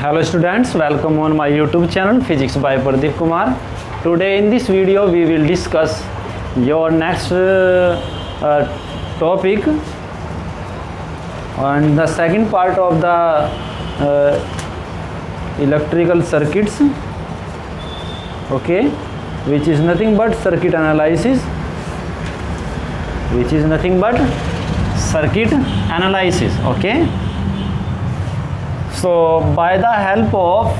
Hello students, welcome on my YouTube channel Physics by Pradeep Kumar. Today in this video we will discuss your next topic and the second part of the electrical circuits, okay, which is nothing but circuit analysis, okay. So by the help of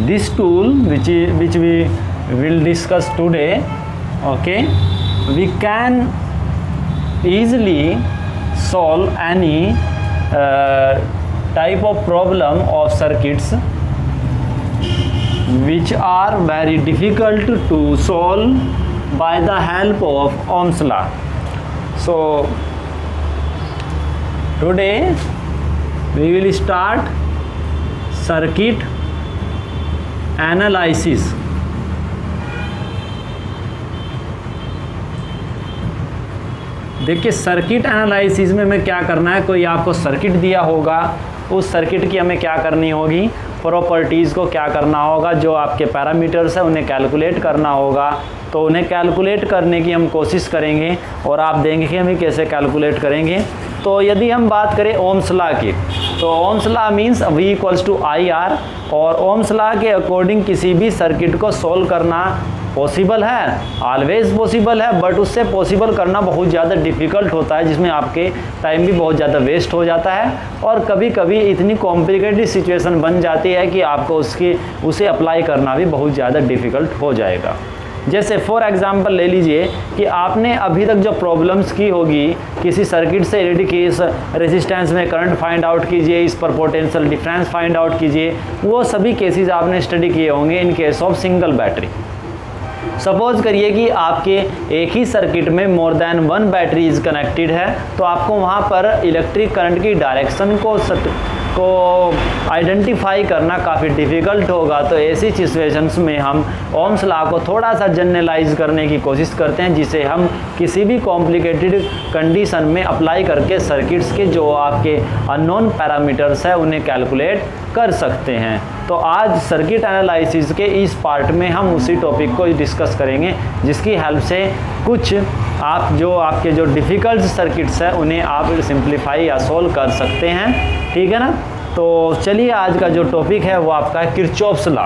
this tool which we will discuss today, okay, we can easily solve any type of problem of circuits which are very difficult to solve by the help of Ohm's law. So today we will start circuit analysis. देखिए circuit analysis में हमें क्या करना है, कोई आपको circuit दिया होगा, उस सर्किट की हमें क्या करनी होगी, प्रॉपर्टीज़ को क्या करना होगा, जो आपके पैरामीटर्स है उन्हें कैलकुलेट करना होगा। तो उन्हें कैलकुलेट करने की हम कोशिश करेंगे और आप देखेंगे कि हम कैसे कैलकुलेट करेंगे। तो यदि हम बात करें ओम्स लॉ की, तो Ohm's law means V equals to IR, और ओम्स लॉ के अकॉर्डिंग किसी भी सर्किट को सोल्व करना पॉसिबल है, ऑलवेज पॉसिबल है, बट उससे पॉसिबल करना बहुत ज़्यादा डिफ़िकल्ट होता है, जिसमें आपके टाइम भी बहुत ज़्यादा वेस्ट हो जाता है और कभी कभी इतनी कॉम्प्लिकेटेड सिचुएशन बन जाती है कि आपको उसे अप्लाई करना भी बहुत ज़्यादा डिफ़िकल्ट हो जाएगा। जैसे फॉर एग्जांपल ले लीजिए कि आपने अभी तक जो प्रॉब्लम्स की होगी, किसी सर्किट से रिलेटेड की इस रेजिस्टेंस में करंट फाइंड आउट कीजिए, इस पर पोटेंशियल डिफरेंस फाइंड आउट कीजिए, वो सभी केसेस आपने स्टडी किए होंगे in case of single battery. Suppose करिए कि आपके एक ही सर्किट में more than one battery is connected है, तो आपको वहाँ पर इलेक्ट्रिक करंट की डायरेक्शन को आइडेंटिफाई करना काफ़ी डिफ़िकल्ट होगा। तो ऐसी सिचुएशंस में हम ओम्स लॉ को थोड़ा सा जनरलाइज करने की कोशिश करते हैं, जिसे हम किसी भी कॉम्प्लिकेटेड कंडीशन में अप्लाई करके सर्किट्स के जो आपके अननोन पैरामीटर्स है उन्हें कैलकुलेट कर सकते हैं। तो आज सर्किट एनालिसिस के इस पार्ट में हम उसी टॉपिक को डिस्कस करेंगे, जिसकी हेल्प से कुछ आपके जो डिफ़िकल्ट सर्किट्स हैं उन्हें आप सिंप्लीफाई या सोल्व कर सकते हैं, ठीक है ना। तो चलिए आज का जो टॉपिक है वो आपका है किरचॉफ्स लॉ।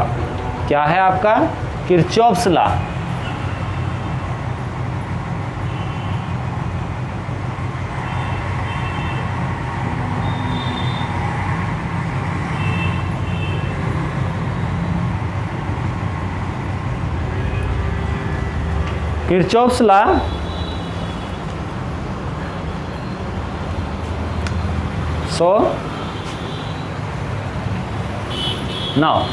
क्या है आपका? Kirchhoff's law. Kirchhoff's law so now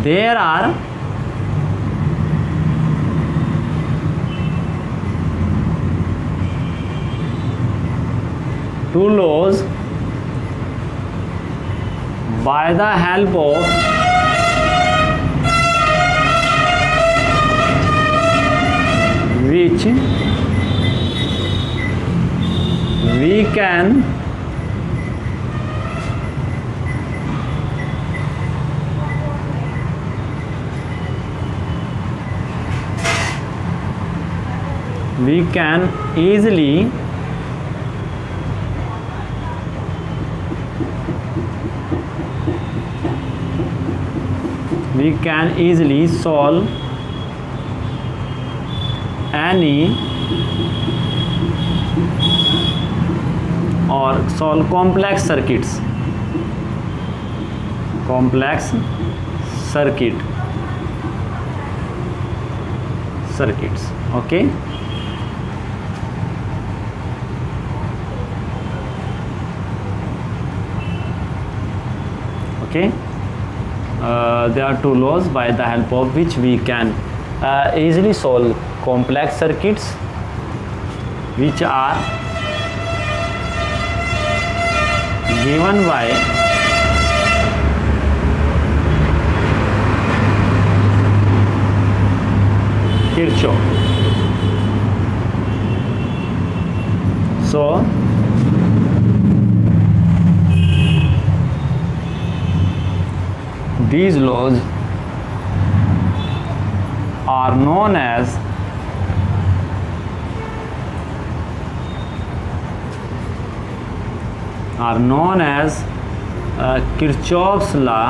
there are two laws by the help of which we can easily solve any or solve complex circuits, okay. There are two laws by the help of which we can easily solve complex circuits which are given by Kirchhoff. So these laws are known as Kirchhoff's law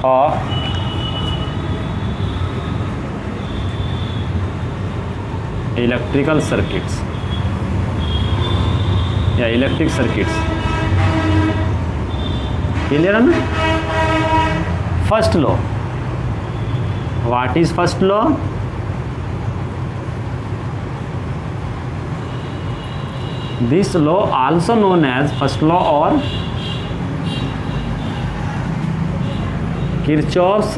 of electrical circuits या electric circuits. Clear है ना? First law, what is first law? This law also known as first law और Kirchhoff's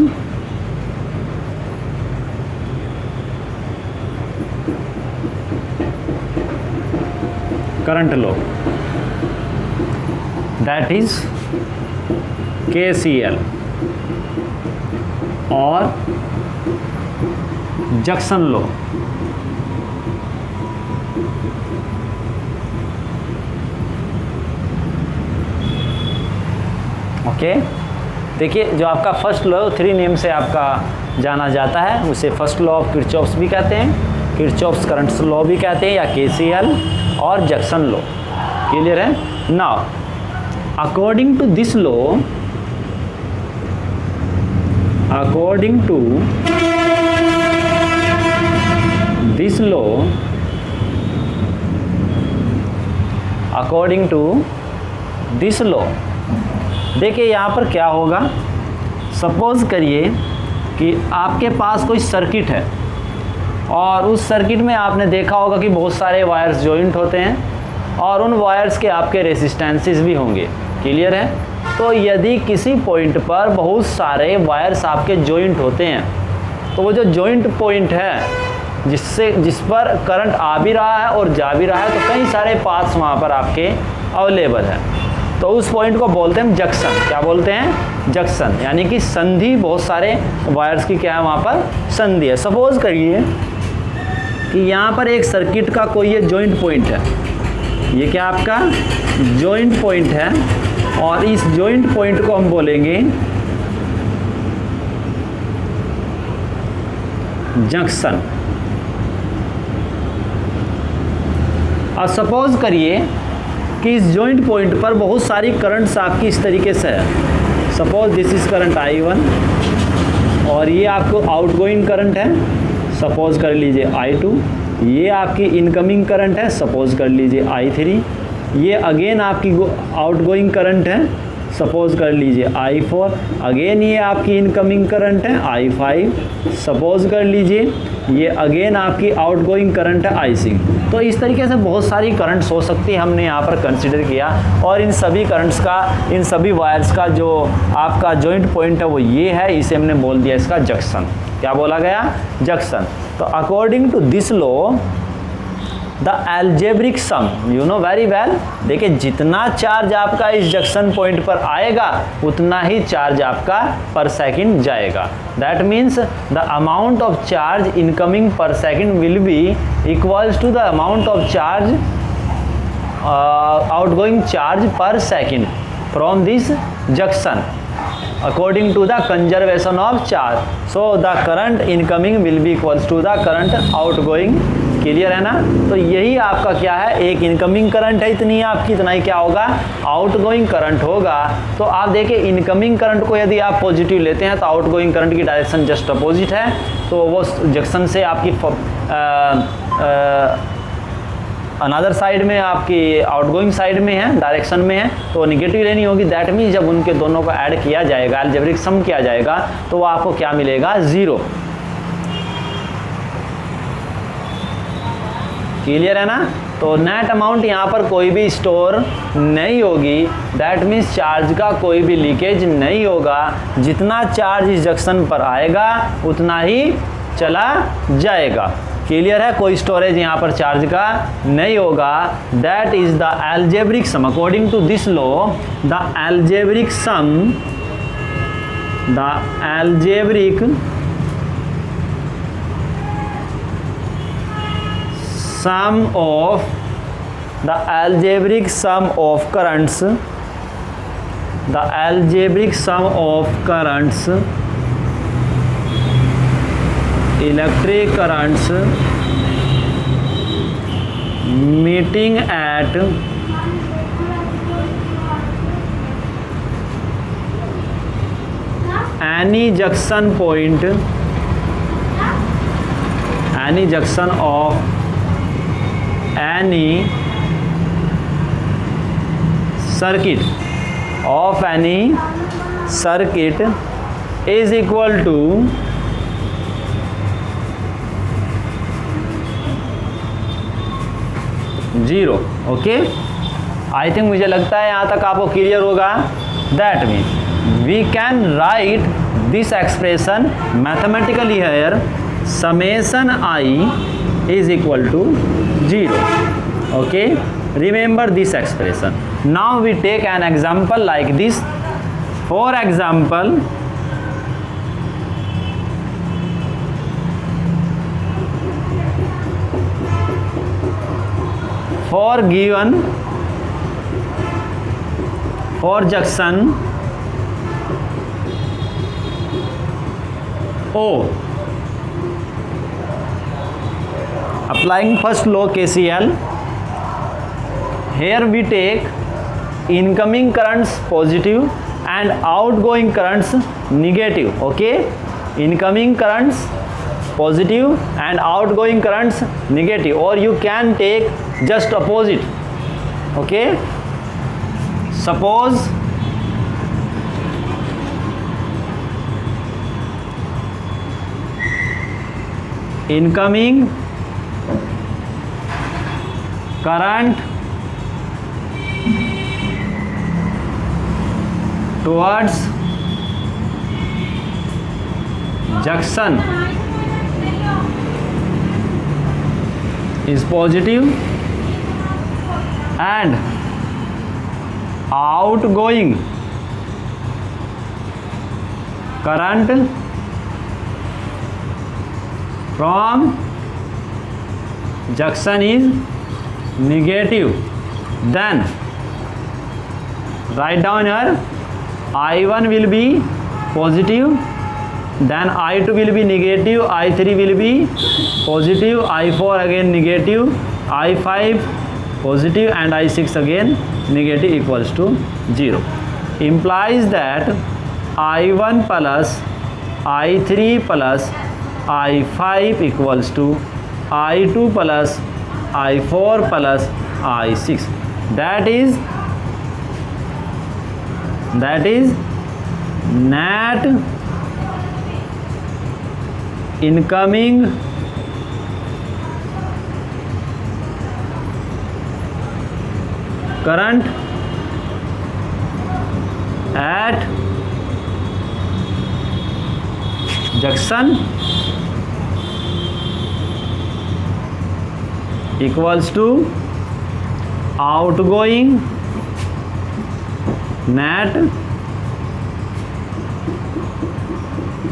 current law, that is KCL और junction law. Okay, देखिए जो आपका first law 3 name से आपका जाना जाता है, उसे फर्स्ट लॉ ऑफ किरचॉफ्स भी कहते हैं, किरचॉफ्स करंट लॉ भी कहते हैं, या KCL और जक्सन लॉ। क्लियर है? Now according to this law, according to this law, देखिए यहाँ पर क्या होगा। सपोज करिए कि आपके पास कोई सर्किट है और उस सर्किट में आपने देखा होगा कि बहुत सारे वायर्स जॉइंट होते हैं और उन वायर्स के आपके रेसिस्टेंसेस भी होंगे। क्लियर है? तो यदि किसी पॉइंट पर बहुत सारे वायर्स आपके जॉइंट होते हैं, तो वो जो जॉइंट पॉइंट है जिस पर करंट आ भी रहा है और जा भी रहा है, तो कई सारे पाथ्स वहाँ पर आपके अवेलेबल है, तो उस पॉइंट को बोलते हैं जंक्शन। क्या बोलते हैं? जंक्शन, यानी कि संधि। बहुत सारे वायर्स की क्या है वहाँ पर? संधि है। सपोज करिए कि यहाँ पर एक सर्किट का कोई ये जॉइंट पॉइंट है, ये क्या आपका जॉइंट पॉइंट है, और इस जॉइंट पॉइंट को हम बोलेंगे जंक्शन। और सपोज करिए कि इस जॉइंट पॉइंट पर बहुत सारी करंट्स आपकी इस तरीके से है। Suppose this is current I1 और ये आपको आउटगोइंग करंट है, सपोज कर लीजिए I2। ये आपकी इनकमिंग करंट है, सपोज कर लीजिए I3। ये अगेन आपकी आउटगोइंग करंट है, सपोज कर लीजिए I4। अगेन ये आपकी इनकमिंग करंट है I5, सपोज कर लीजिए। ये अगेन आपकी आउटगोइंग करंट है I6। तो इस तरीके से बहुत सारी करंट्स हो सकती है, हमने यहाँ पर कंसिडर किया। और इन सभी करंट्स का, इन सभी वायर्स का जो आपका जॉइंट पॉइंट है वो ये है, इसे हमने बोल दिया इसका जंक्शन। क्या बोला गया? जंक्शन। तो according to this law the algebraic sum, you know very well, देखिए जितना चार्ज आपका इस जंक्शन पॉइंट पर आएगा उतना ही चार्ज आपका पर सेकंड जाएगा। That means the amount of charge incoming per second will be equals to the amount of charge outgoing charge per second from this junction according to the conservation of charge. So the current incoming will be equals to the current outgoing। Clear है ना? तो यही आपका क्या है, एक incoming current है इतनी आपकी, इतना ही क्या होगा, आउटगोइंग करंट होगा। तो आप देखिए इनकमिंग करंट को यदि आप पॉजिटिव लेते हैं तो आउटगोइंग करंट की डायरेक्शन जस्ट अपोजिट है, तो वो जंक्शन से आपकी अनदर साइड में, आपकी आउटगोइंग साइड में है, डायरेक्शन में है, तो निगेटिव लेनी होगी। दैट मीन्स जब उनके दोनों को ऐड किया जाएगा, अलजेब्रिक सम किया जाएगा, तो वो आपको क्या मिलेगा? 0। क्लियर है ना? तो नेट अमाउंट यहाँ पर कोई भी स्टोर नहीं होगी। दैट मीन्स चार्ज का कोई भी लीकेज नहीं होगा। जितना चार्ज इस जंक्शन पर आएगा उतना ही चला जाएगा। क्लियर है? कोई स्टोरेज यहाँ पर चार्ज का नहीं होगा। That is the algebraic sum. According to this law the algebraic sum the algebraic sum of currents, the algebraic sum of currents, electric currents meeting at any junction point, any junction of any circuit is equal to 0. Okay, I think मुझे लगता है यहाँ तक आपको clear होगा. That mean we can write this expression mathematically here, summation i is equal to 0. Okay, remember this expression. Now we take an example like this. For example, for junction O, applying first law KCL. Here we take incoming currents positive and outgoing currents negative. Okay, incoming currents positive and outgoing currents negative, or you can take just opposite. Okay, suppose incoming current towards junction is positive and outgoing current from junction is negative, then write down here I1 will be positive, then I2 will be negative, I3 will be positive, I4 again negative, I5 positive and I6 again negative equals to 0. Implies that I1 plus I3 plus I5 equals to I2 plus I4 plus I6. That is net incoming current at junction equals to outgoing net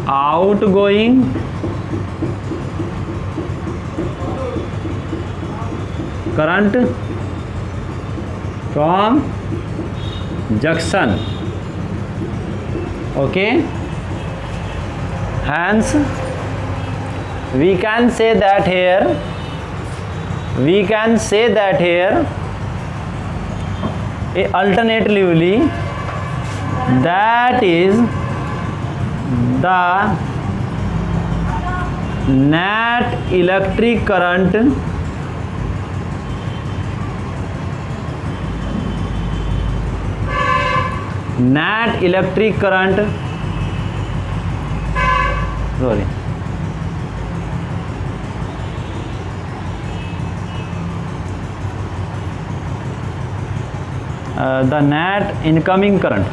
outgoing current from junction. Okay, hence we can say that here alternatively, that is the net electric current sorry, the net incoming current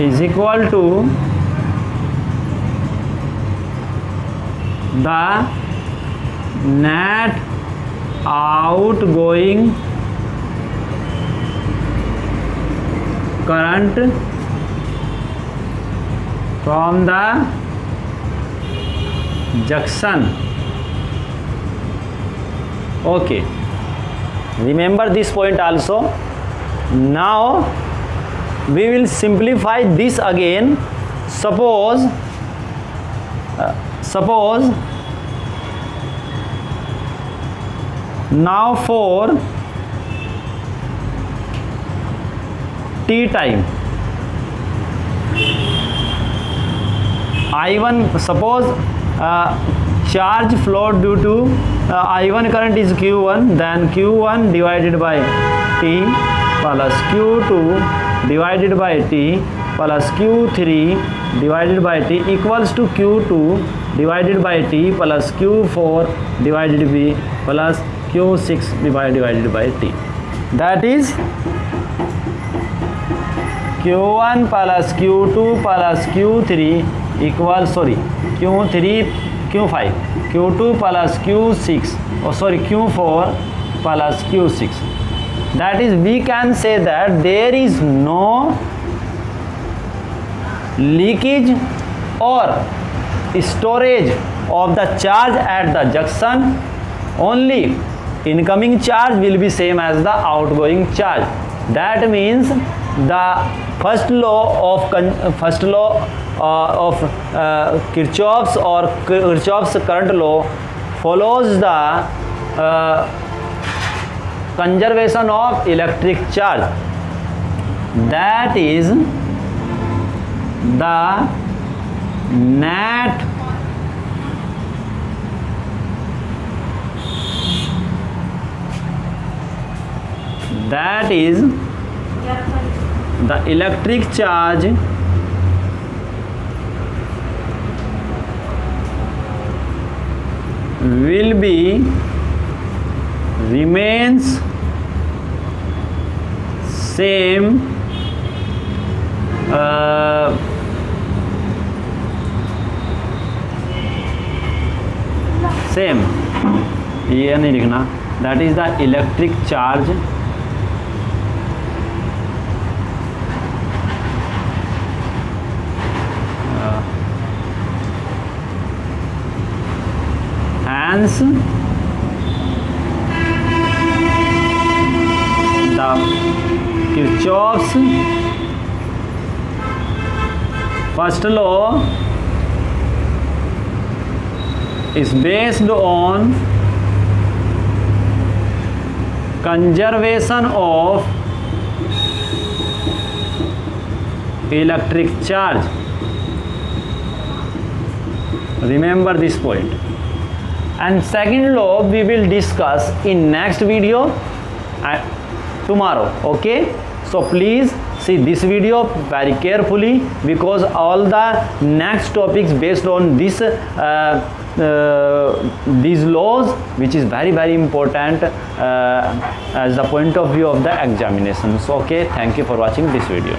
is equal to the net outgoing current from the junction. Okay, remember this point also. Now we will simplify this again. Suppose now for t time, I1, suppose charge flow due to I1 current is Q1, then Q1 divided by T plus Q2 divided by T plus Q3 divided by T equals to Q2 divided by T plus Q4 divided by plus Q6 divided by T. That is Q1 plus Q2 plus Q3 equals, Q5, Q2 plus Q6, Q4 plus Q6. That is, we can say that there is no leakage or storage of the charge at the junction. Only incoming charge will be same as the outgoing charge. That means the first law of Kirchhoff's current law follows the conservation of electric charge. That is, the net the electric charge will be remains same ये नहीं लिखना. That is the electric charge hence the Kirchhoff's first law is based on conservation of electric charge. Remember this point. And second law we will discuss in next video tomorrow. Okay, so please see this video very carefully, because all the next topics based on this these laws, which is very important as the point of view of the examinations. Okay, thank you for watching this video.